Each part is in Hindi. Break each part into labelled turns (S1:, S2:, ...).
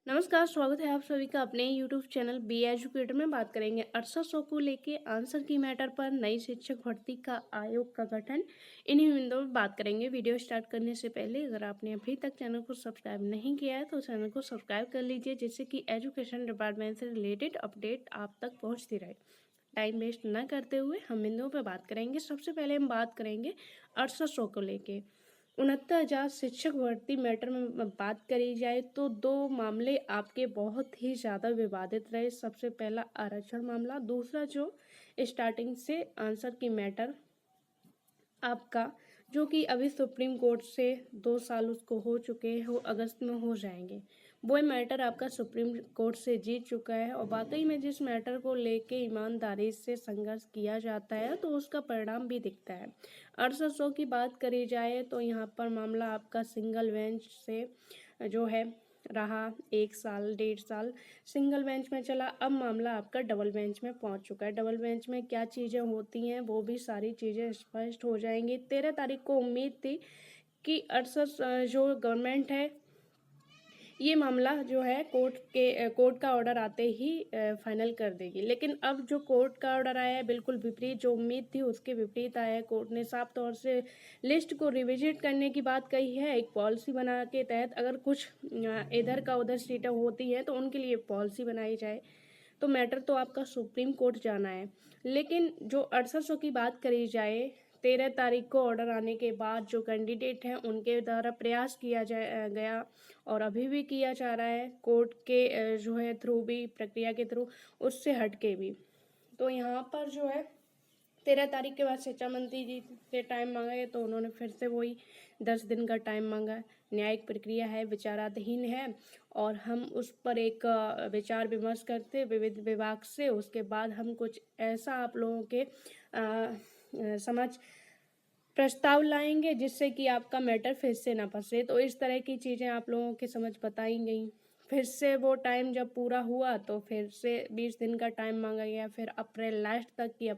S1: नमस्कार, स्वागत है आप सभी का अपने यूट्यूब चैनल बी एजुकेटर में। बात करेंगे 6800 को लेके आंसर की मैटर पर नई शिक्षक भर्ती का आयोग का गठन। इन्हीं बिंदुओं पर बात करेंगे। वीडियो स्टार्ट करने से पहले अगर आपने अभी तक चैनल को सब्सक्राइब नहीं किया है तो चैनल को सब्सक्राइब कर लीजिए, जिससे कि एजुकेशन डिपार्टमेंट से रिलेटेड अपडेट आप तक पहुँचती रहे। टाइम वेस्ट न करते हुए हम बिंदुओं पर बात करेंगे। सबसे पहले हम बात करेंगे 6800 को लेके 69,000 शिक्षक भर्ती मैटर में बात करी जाए तो दो मामले आपके बहुत ही ज़्यादा विवादित रहे। सबसे पहला आरक्षण मामला, दूसरा जो स्टार्टिंग से आंसर की मैटर आपका, जो कि अभी सुप्रीम कोर्ट से 2 साल उसको हो चुके हो, अगस्त में हो जाएंगे। वो मैटर आपका सुप्रीम कोर्ट से जीत चुका है और वाकई में जिस मैटर को लेके ईमानदारी से संघर्ष किया जाता है तो उसका परिणाम भी दिखता है। 6800 की बात करी जाए तो यहाँ पर मामला आपका सिंगल बेंच से जो है रहा, 1 साल 1.5 साल सिंगल बेंच में चला। अब मामला आपका डबल बेंच में पहुंच चुका है। डबल बेंच में क्या चीज़ें होती हैं वो भी सारी चीज़ें स्पष्ट हो जाएंगी। 13 तारीख को उम्मीद थी कि 68 जो गवर्नमेंट है ये मामला जो है कोर्ट का ऑर्डर आते ही फाइनल कर देगी, लेकिन अब जो कोर्ट का ऑर्डर आया है बिल्कुल विपरीत, जो उम्मीद थी उसके विपरीत आया है। कोर्ट ने साफ तौर से लिस्ट को रिविजिट करने की बात कही है। एक पॉलिसी बना के तहत अगर कुछ इधर का उधर सीटें होती हैं तो उनके लिए पॉलिसी बनाई जाए। तो मैटर तो आपका सुप्रीम कोर्ट जाना है, लेकिन जो 6800 की बात करी जाए, 13 तारीख को ऑर्डर आने के बाद जो कैंडिडेट हैं उनके द्वारा प्रयास किया गया और अभी भी किया जा रहा है कोर्ट के जो है थ्रू भी, प्रक्रिया के थ्रू, उससे हट के भी। तो यहाँ पर जो है 13 तारीख के बाद शिक्षा मंत्री जी से टाइम मांगा है तो उन्होंने फिर से वही 10 दिन का टाइम मांगा है। न्यायिक प्रक्रिया है, विचाराधीन है और हम उस पर एक विचार विमर्श करते विविध विभाग से। उसके बाद हम कुछ ऐसा आप लोगों के समझ प्रस्ताव लाएंगे जिससे कि आपका मैटर फिर से ना फंसे। तो इस तरह की चीज़ें आप लोगों के समझ बताई गई। फिर से वो टाइम जब पूरा हुआ तो फिर से 20 दिन का टाइम मांगा गया। फिर अप्रैल लास्ट तक की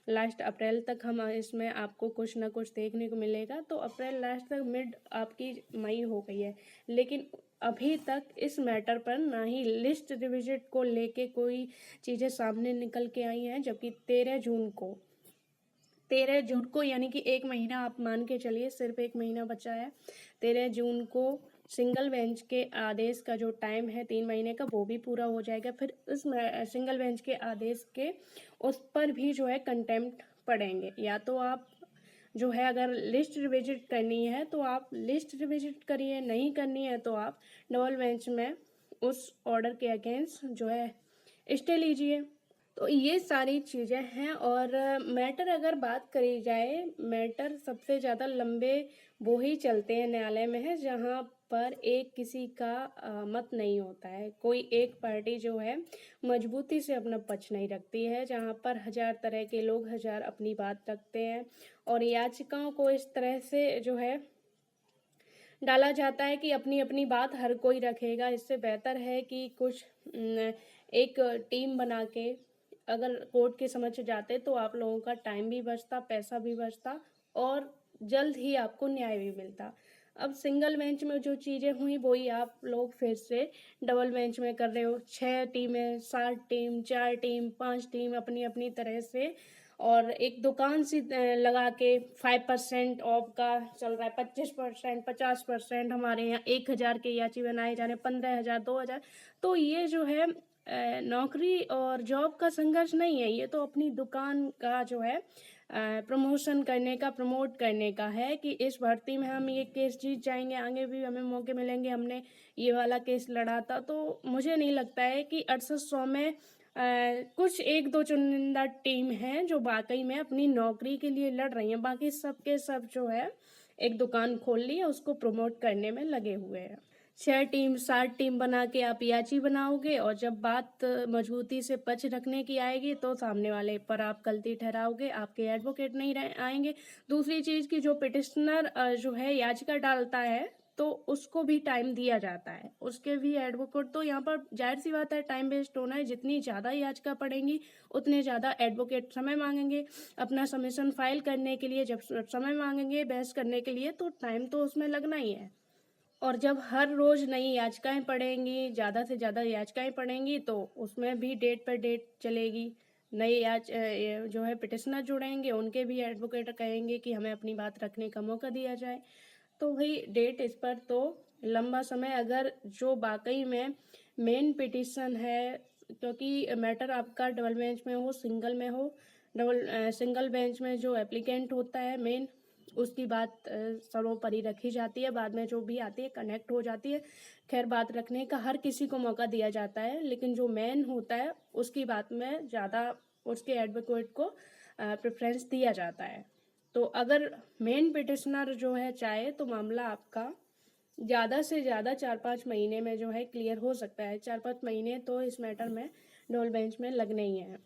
S1: लास्ट अप्रैल तक हम इसमें आपको कुछ ना कुछ देखने को मिलेगा। तो अप्रैल लास्ट तक मिड आपकी मई हो गई है, लेकिन अभी तक इस मैटर पर ना ही लिस्ट रिविजिट को लेके कोई चीज़ें सामने निकल के आई हैं। जबकि 13 जून को यानी कि 1 महीना आप मान के चलिए, सिर्फ 1 महीना बचा है। 13 जून को सिंगल बेंच के आदेश का जो टाइम है 3 महीने का, वो भी पूरा हो जाएगा। फिर इस सिंगल बेंच के आदेश के उस पर भी जो है कंटेम्प्ट पड़ेंगे। या तो आप जो है अगर लिस्ट रिविजिट करनी है तो आप लिस्ट रिविजिट करिए, नहीं करनी है तो आप डबल बेंच में उस ऑर्डर के अगेंस्ट जो है स्टे लीजिए। तो ये सारी चीज़ें हैं। और मैटर अगर बात करी जाए, मैटर सबसे ज़्यादा लंबे वो ही चलते हैं न्यायालय में है जहाँ पर एक किसी का मत नहीं होता है। कोई एक पार्टी जो है मजबूती से अपना पक्ष नहीं रखती है, जहाँ पर 1000 तरह के लोग 1000 अपनी बात रखते हैं और याचिकाओं को इस तरह से जो है डाला जाता है कि अपनी अपनी बात हर कोई रखेगा। इससे बेहतर है कि कुछ एक टीम बना के अगर कोर्ट के समक्ष जाते तो आप लोगों का टाइम भी बचता, पैसा भी बचता और जल्द ही आपको न्याय भी मिलता। अब सिंगल बेंच में जो चीज़ें हुई वही आप लोग फिर से डबल बेंच में कर रहे हो। 6 टीमें, 7 टीम, 4 टीम, 5 टीम अपनी अपनी तरह से, और एक दुकान सी लगा के 5% ऑफ का चल रहा है, 25%, 50%। हमारे यहाँ 1000 के याची बनाए जा रहे हैं, 15,000, 2,000। तो ये जो है नौकरी और जॉब का संघर्ष नहीं है, ये तो अपनी दुकान का जो है प्रमोशन करने का, प्रमोट करने का है कि इस भर्ती में हम ये केस जीत जाएंगे, आगे भी हमें मौके मिलेंगे, हमने ये वाला केस लड़ा था। तो मुझे नहीं लगता है कि 6800 में कुछ एक दो चुनिंदा टीम हैं जो वाकई में अपनी नौकरी के लिए लड़ रही हैं। बाकी सब के सब जो है एक दुकान खोल ली है, उसको प्रमोट करने में लगे हुए हैं। 6 टीम, 7 टीम बना के आप याची बनाओगे और जब बात मजबूती से पक्ष रखने की आएगी तो सामने वाले पर आप गलती ठहराओगे, आपके एडवोकेट नहीं आएंगे। दूसरी चीज़ की जो पिटिशनर जो है याचिका डालता है तो उसको भी टाइम दिया जाता है, उसके भी एडवोकेट। तो यहाँ पर जाहिर सी बात है टाइम वेस्ट होना है। जितनी ज़्यादा याचिका पड़ेंगी उतने ज़्यादा एडवोकेट समय मांगेंगे अपना सबमिशन फाइल करने के लिए। जब समय मांगेंगे बहस करने के लिए तो टाइम तो उसमें लगना ही है। और जब हर रोज़ नई याचिकाएँ पड़ेंगी, ज़्यादा से ज़्यादा याचिकाएँ पड़ेंगी, तो उसमें भी डेट पर डेट चलेगी। नई ये जो है पिटिशनर जुड़ेंगे, उनके भी एडवोकेट कहेंगे कि हमें अपनी बात रखने का मौका दिया जाए। तो भई डेट इस पर तो लंबा समय, अगर जो वाक़ई में मेन पिटीशन है, क्योंकि मैटर आपका डबल बेंच में हो, सिंगल में हो, सिंगल बेंच में जो एप्लीकेंट होता है मेन, उसकी बात सर्वोपरि रखी जाती है, बाद में जो भी आती है कनेक्ट हो जाती है। खैर, बात रखने का हर किसी को मौका दिया जाता है, लेकिन जो मेन होता है उसकी बात में ज़्यादा उसके एडवोकेट को प्रेफ़रेंस दिया जाता है। तो अगर मेन पिटिशनर जो है चाहे तो मामला आपका ज़्यादा से ज़्यादा 4-5 महीने में जो है क्लियर हो सकता है। 4-5 महीने तो इस मैटर में डबल बेंच में लगने ही हैं।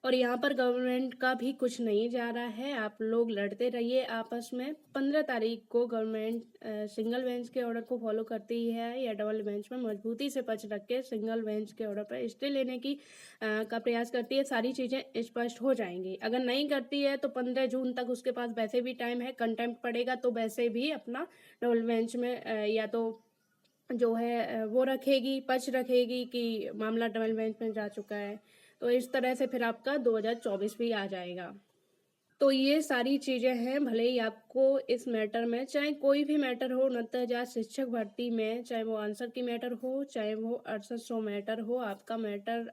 S1: और यहाँ पर गवर्नमेंट का भी कुछ नहीं जा रहा है, आप लोग लड़ते रहिए आपस में। 15 तारीख को गवर्नमेंट सिंगल बेंच के ऑर्डर को फॉलो करती है या डबल बेंच में मजबूती से पक्ष रख के सिंगल बेंच के ऑर्डर पर स्टे लेने की का प्रयास करती है, सारी चीज़ें स्पष्ट हो जाएंगी। अगर नहीं करती है तो 15 जून तक उसके पास वैसे भी टाइम है, कंटेम्प्ट पड़ेगा तो वैसे भी अपना डबल बेंच में या तो जो है वो रखेगी, पक्ष रखेगी कि मामला डबल बेंच में जा चुका है। तो इस तरह से फिर आपका 2024 भी आ जाएगा। तो ये सारी चीज़ें हैं, भले ही आपको इस मैटर में, चाहे कोई भी मैटर हो, नतजात जात शिक्षक भर्ती में, चाहे वो आंसर की मैटर हो, चाहे वो 6800 मैटर हो, आपका मैटर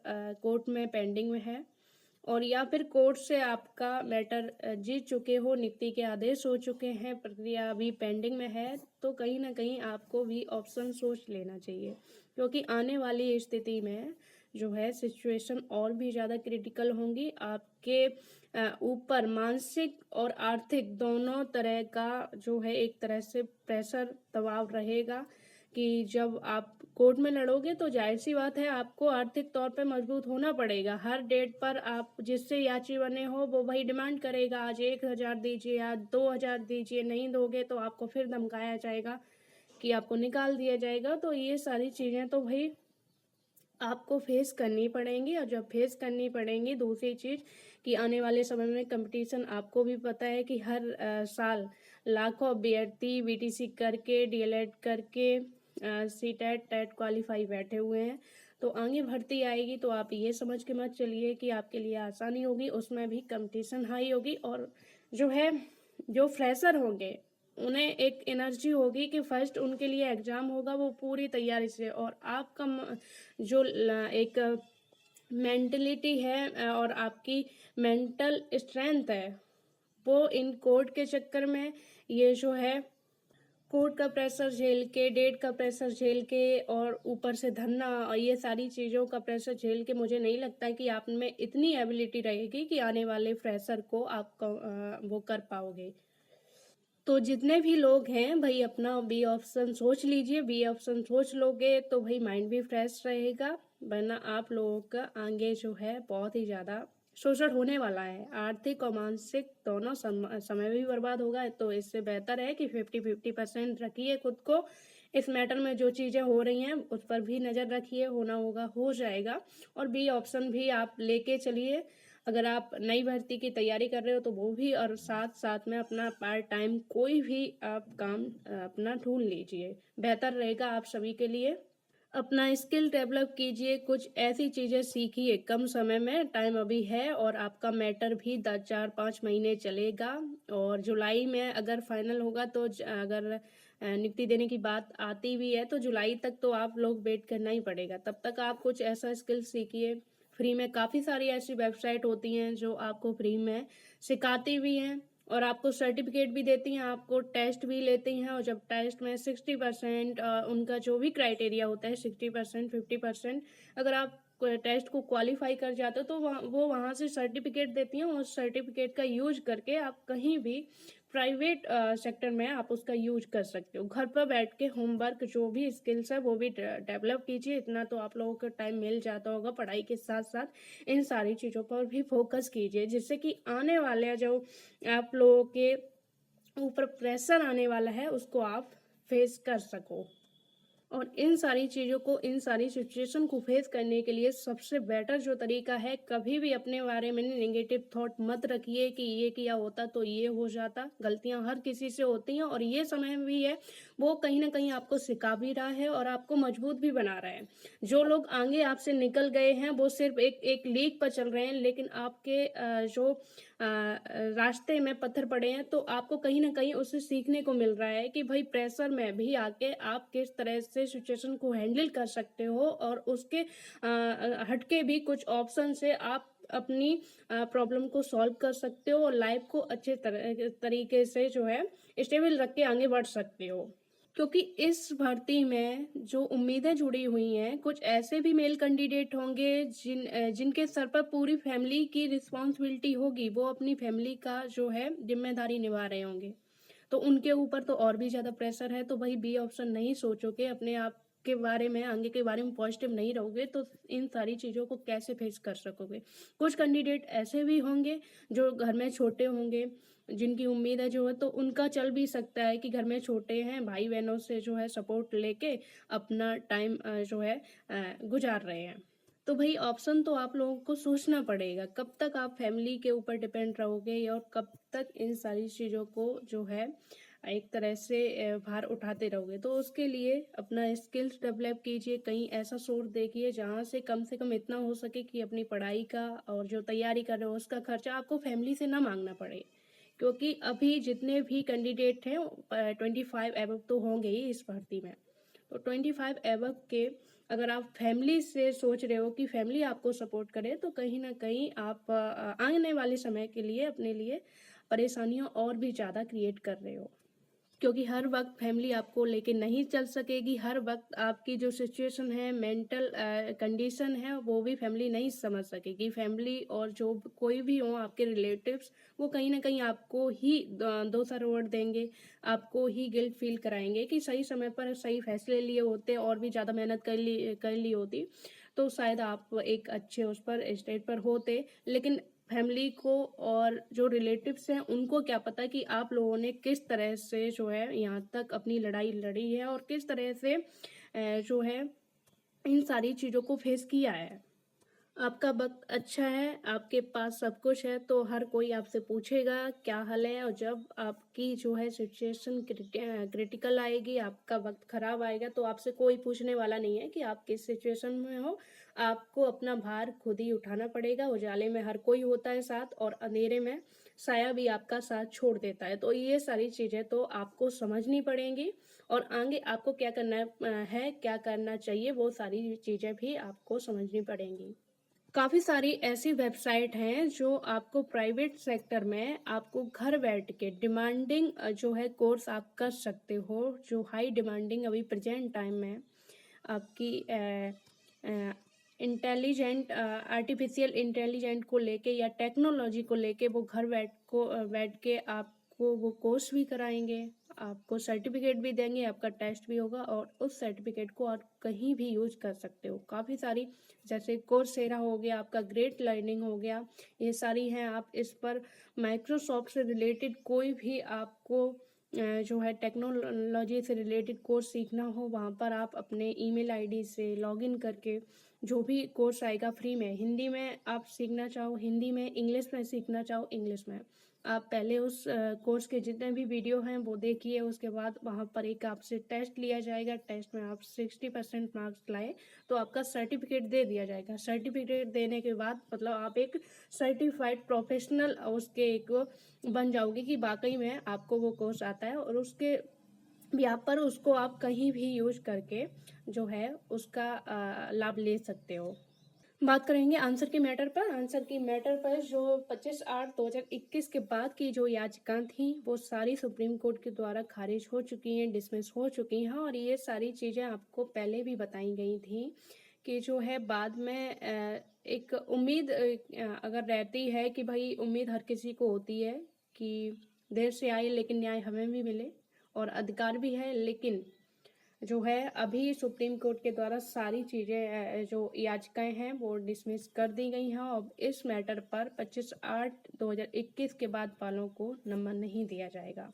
S1: कोर्ट में पेंडिंग में है, और या फिर कोर्ट से आपका मैटर जीत चुके हो, नियुक्ति के आदेश हो चुके हैं, प्रक्रिया अभी पेंडिंग में है, तो कहीं ना कहीं आपको भी ऑप्शन सोच लेना चाहिए, क्योंकि आने वाली स्थिति में जो है सिचुएशन और भी ज़्यादा क्रिटिकल होंगी। आपके ऊपर मानसिक और आर्थिक दोनों तरह का जो है एक तरह से प्रेशर, दबाव रहेगा कि जब आप कोर्ट में लड़ोगे तो जाहिर सी बात है आपको आर्थिक तौर पे मजबूत होना पड़ेगा। हर डेट पर आप जिससे याची बने हो वो वही डिमांड करेगा, आज 1000 दीजिए, आज 2000 दीजिए, नहीं दोगे तो आपको फिर धमकाया जाएगा कि आपको निकाल दिया जाएगा। तो ये सारी चीज़ें तो भाई आपको फेस करनी पड़ेंगी, और जब फेस करनी पड़ेंगी, दूसरी चीज़ कि आने वाले समय में कंपटीशन आपको भी पता है कि हर साल लाखों अभ्यर्थी बीटीसी करके, डीएलएड करके, सीटेट टेट क्वालिफाई बैठे हुए हैं। तो आगे भर्ती आएगी तो आप ये समझ के मत चलिए कि आपके लिए आसानी होगी, उसमें भी कंपटीशन हाई होगी। और जो है, जो फ्रेशर होंगे उन्हें एक एनर्जी होगी कि फर्स्ट उनके लिए एग्ज़ाम होगा, वो पूरी तैयारी से, और आपका जो एक मेंटलिटी है और आपकी मेंटल स्ट्रेंथ है, वो इन कोर्ट के चक्कर में, ये जो है कोर्ट का प्रेशर झेल के, डेट का प्रेशर झेल के, और ऊपर से धरना और ये सारी चीज़ों का प्रेशर झेल के, मुझे नहीं लगता कि आप में इतनी एबिलिटी रहेगी कि आने वाले फ्रेशर को आप वो कर पाओगे। तो जितने भी लोग हैं भाई, अपना बी ऑप्शन सोच लीजिए। बी ऑप्शन सोच लोगे तो भाई माइंड भी फ्रेश रहेगा, वरना आप लोगों का आगे जो है बहुत ही ज़्यादा शोषण होने वाला है। आर्थिक और मानसिक दोनों समय भी बर्बाद होगा। तो इससे बेहतर है कि 50-50% रखिए खुद को। इस मैटर में जो चीज़ें हो रही हैं उस पर भी नज़र रखिए, होना होगा हो जाएगा। और बी ऑप्शन भी आप लेके चलिए, अगर आप नई भर्ती की तैयारी कर रहे हो तो वो भी, और साथ साथ में अपना पार्ट टाइम कोई भी आप काम अपना ढूंढ लीजिए, बेहतर रहेगा आप सभी के लिए। अपना स्किल डेवलप कीजिए, कुछ ऐसी चीज़ें सीखिए, कम समय में, टाइम अभी है, और आपका मैटर भी 4-5 महीने चलेगा। और जुलाई में अगर फाइनल होगा तो अगर नियुक्ति देने की बात आती भी है तो जुलाई तक तो आप लोग वेट करना ही पड़ेगा। तब तक आप कुछ ऐसा स्किल सीखिए। फ्री में काफ़ी सारी ऐसी वेबसाइट होती हैं जो आपको फ्री में सिखाती भी हैं, और आपको सर्टिफिकेट भी देती हैं, आपको टेस्ट भी लेती हैं। और जब टेस्ट में 60% उनका जो भी क्राइटेरिया होता है, 60% 50%, अगर आप टेस्ट को क्वालिफाई कर जाते हो तो वो वहाँ से सर्टिफिकेट देती हैं। उस सर्टिफिकेट का यूज करके आप कहीं भी प्राइवेट सेक्टर में आप उसका यूज कर सकते हो। घर पर बैठ के होमवर्क, जो भी स्किल्स है वो भी डेवलप कीजिए। इतना तो आप लोगों को टाइम मिल जाता होगा, पढ़ाई के साथ साथ इन सारी चीज़ों पर भी फोकस कीजिए, जिससे कि आने वाले जो आप लोगों के ऊपर प्रेशर आने वाला है उसको आप फेस कर सको। और इन सारी चीज़ों को, इन सारी सिचुएशन को फेस करने के लिए सबसे बेटर जो तरीका है, कभी भी अपने बारे में नेगेटिव थॉट मत रखिए कि ये किया होता तो ये हो जाता। गलतियां हर किसी से होती हैं, और ये समय भी है वो कहीं न कहीं आपको सिखा भी रहा है और आपको मजबूत भी बना रहा है। जो लोग आगे आपसे निकल गए हैं, वो सिर्फ़ एक लीक पर चल रहे हैं, लेकिन आपके जो रास्ते में पत्थर पड़े हैं, तो आपको कहीं न कहीं उससे सीखने को मिल रहा है कि भई प्रेशर में भी आके आप किस तरह से सिचुएशन को हैंडल कर सकते हो और उसके हट के भी कुछ ऑप्शन से आप अपनी प्रॉब्लम को सॉल्व कर सकते हो और लाइफ़ को अच्छे तरीके से जो है स्टेबल रख के आगे बढ़ सकते हो। क्योंकि इस भर्ती में जो उम्मीदें जुड़ी हुई हैं, कुछ ऐसे भी मेल कैंडिडेट होंगे जिनके सर पर पूरी फैमिली की रिस्पॉन्सिबिलिटी होगी, वो अपनी फैमिली का जो है ज़िम्मेदारी निभा रहे होंगे। तो उनके ऊपर तो और भी ज़्यादा प्रेशर है, तो वही बी ऑप्शन नहीं सोचोगे, अपने आप के बारे में, आगे के बारे में पॉजिटिव नहीं रहोगे, तो इन सारी चीज़ों को कैसे फेस कर सकोगे? कुछ कैंडिडेट ऐसे भी होंगे, जो घर में छोटे होंगे, जिनकी उम्मीद है जो है, तो उनका चल भी सकता है कि घर में छोटे हैं, भाई-बहनों से जो है सपोर्ट लेके अपना टाइम जो है गुज़ार रहे हैं। तो भई ऑप्शन तो आप लोगों को सोचना पड़ेगा, कब तक आप फैमिली के ऊपर डिपेंड रहोगे और कब तक इन सारी चीज़ों को जो है एक तरह से भार उठाते रहोगे। तो उसके लिए अपना स्किल्स डेवलप कीजिए, कहीं ऐसा सोर्स देखिए जहाँ से कम इतना हो सके कि अपनी पढ़ाई का और जो तैयारी कर रहे हो उसका खर्चा आपको फैमिली से ना माँगना पड़े। क्योंकि अभी जितने भी कैंडिडेट हैं 25 अबव तो होंगे ही इस भर्ती में। तो 25 अबव के अगर आप फैमिली से सोच रहे हो कि फैमिली आपको सपोर्ट करे, तो कहीं न कहीं आप आने वाले समय के लिए अपने लिए परेशानियाँ और भी ज़्यादा क्रिएट कर रहे हो। क्योंकि हर वक़्त फैमिली आपको लेके नहीं चल सकेगी, हर वक़्त आपकी जो सिचुएशन है, मेंटल कंडीशन है, वो भी फैमिली नहीं समझ सकेगी। फैमिली और जो कोई भी हो आपके रिलेटिव्स, वो कहीं न कहीं आपको ही दोषा रोट देंगे, आपको ही गिल्ट फ़ील कराएँगे कि सही समय पर सही फैसले लिए होते और भी ज़्यादा मेहनत कर ली होती, तो शायद आप एक अच्छे उस पर स्टेज पर होते। लेकिन फैमिली को और जो रिलेटिव्स हैं उनको क्या पता कि आप लोगों ने किस तरह से जो है यहाँ तक अपनी लड़ाई लड़ी है और किस तरह से जो है इन सारी चीज़ों को फेस किया है। आपका वक़्त अच्छा है, आपके पास सब कुछ है, तो हर कोई आपसे पूछेगा क्या हाल है और जब आपकी जो है सिचुएशन क्रिटिकल आएगी, आपका वक़्त ख़राब आएगा, तो आपसे कोई पूछने वाला नहीं है कि आप किस सिचुएशन में हो। आपको अपना भार खुद ही उठाना पड़ेगा। उजाले में हर कोई होता है साथ और अँधेरे में साया भी आपका साथ छोड़ देता है। तो ये सारी चीज़ें तो आपको समझनी पड़ेंगी और आगे आपको क्या करना है, क्या करना चाहिए, वो सारी चीज़ें भी आपको समझनी पड़ेंगी। काफ़ी सारी ऐसी वेबसाइट हैं जो आपको प्राइवेट सेक्टर में आपको घर बैठ के डिमांडिंग जो है कोर्स आप कर सकते हो, जो हाई डिमांडिंग अभी प्रेजेंट टाइम में आपकी इंटेलिजेंट आर्टिफिशियल इंटेलिजेंट को लेके या टेक्नोलॉजी को लेके वो घर बैठ के आपको वो कोर्स भी कराएंगे, आपको सर्टिफिकेट भी देंगे, आपका टेस्ट भी होगा और उस सर्टिफिकेट को आप कहीं भी यूज कर सकते हो। काफ़ी सारी जैसे कोर्सेरा हो गया, आपका ग्रेट लर्निंग हो गया, ये सारी हैं। आप इस पर माइक्रोसॉफ्ट से रिलेटेड कोई भी आपको जो है टेक्नोलॉजी से रिलेटेड कोर्स सीखना हो, वहाँ पर आप अपने ईमेल आईडी से लॉगिन करके जो भी कोर्स आएगा फ्री में, हिंदी में आप सीखना चाहो हिंदी में, इंग्लिश में सीखना चाहो इंग्लिश में, आप पहले उस कोर्स के जितने भी वीडियो हैं वो देखिए। उसके बाद वहाँ पर एक आपसे टेस्ट लिया जाएगा, टेस्ट में आप 60% मार्क्स लाए तो आपका सर्टिफिकेट दे दिया जाएगा। सर्टिफिकेट देने के बाद मतलब आप एक सर्टिफाइड प्रोफेशनल उसके एक बन जाओगे कि वाकई में आपको वो कोर्स आता है और उसके यहाँ पर उसको आप कहीं भी यूज करके जो है उसका लाभ ले सकते हो। बात करेंगे आंसर की मैटर पर। आंसर की मैटर पर जो 25/8/2021 के बाद की जो याचिकाएं थी वो सारी सुप्रीम कोर्ट के द्वारा खारिज हो चुकी हैं, डिसमिस हो चुकी हैं और ये सारी चीज़ें आपको पहले भी बताई गई थी कि जो है बाद में एक उम्मीद अगर रहती है कि भाई उम्मीद हर किसी को होती है कि देर से आए लेकिन न्याय हमें भी मिले और अधिकार भी है, लेकिन जो है अभी सुप्रीम कोर्ट के द्वारा सारी चीज़ें जो याचिकाएं हैं वो डिसमिस कर दी गई हैं। अब इस मैटर पर 25/8/2021 के बाद वालों को नंबर नहीं दिया जाएगा।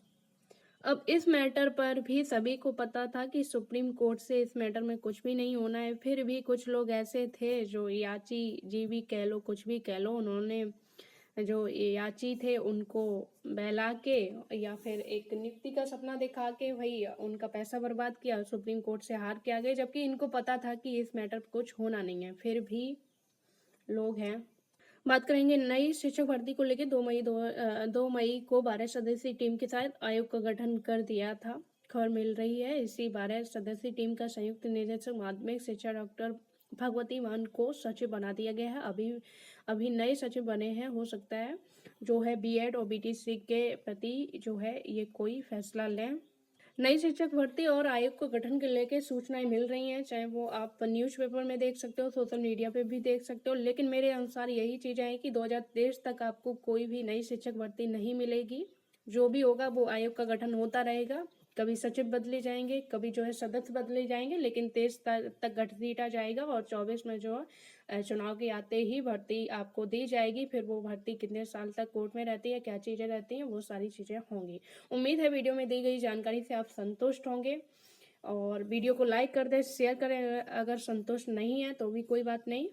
S1: अब इस मैटर पर भी सभी को पता था कि सुप्रीम कोर्ट से इस मैटर में कुछ भी नहीं होना है, फिर भी कुछ लोग ऐसे थे जो याची जी भी कह लो, कुछ भी कह लो, उन्होंने जो याची थे उनको बहला के या फिर एक नियुक्ति का सपना दिखा के भाई उनका पैसा बर्बाद किया, सुप्रीम कोर्ट से हार के आ गए, जबकि इनको पता था कि इस मैटर पर कुछ होना नहीं है, फिर भी लोग हैं। बात करेंगे नई शिक्षक भर्ती को लेकर। 2 मई को 12 सदस्यीय टीम के साथ आयोग का गठन कर दिया था, खबर मिल रही है। इसी 12 सदस्यीय टीम का संयुक्त निदेशक माध्यमिक शिक्षा डॉक्टर भगवती मान को सचिव बना दिया गया है। अभी नए सचिव बने हैं, हो सकता है जो है बीएड और बीटीसी के प्रति जो है ये कोई फैसला लें। नई शिक्षक भर्ती और आयोग को गठन के लेके सूचनाएं मिल रही हैं, चाहे वो आप न्यूज़पेपर में देख सकते हो, सोशल मीडिया पे भी देख सकते हो, लेकिन मेरे अनुसार यही चीज़ें हैं कि 2023 तक आपको कोई भी नई शिक्षक भर्ती नहीं मिलेगी। जो भी होगा वो आयोग का गठन होता रहेगा, कभी सचिव बदले जाएंगे, कभी जो है सदस्य बदले जाएंगे, लेकिन 23 तक घसीटा जाएगा और 24 में जो चुनाव के आते ही भर्ती आपको दी जाएगी। फिर वो भर्ती कितने साल तक कोर्ट में रहती है, क्या चीज़ें रहती हैं, वो सारी चीज़ें होंगी। उम्मीद है वीडियो में दी गई जानकारी से आप संतुष्ट होंगे और वीडियो को लाइक कर दें, शेयर करें। अगर संतुष्ट नहीं है तो भी कोई बात नहीं,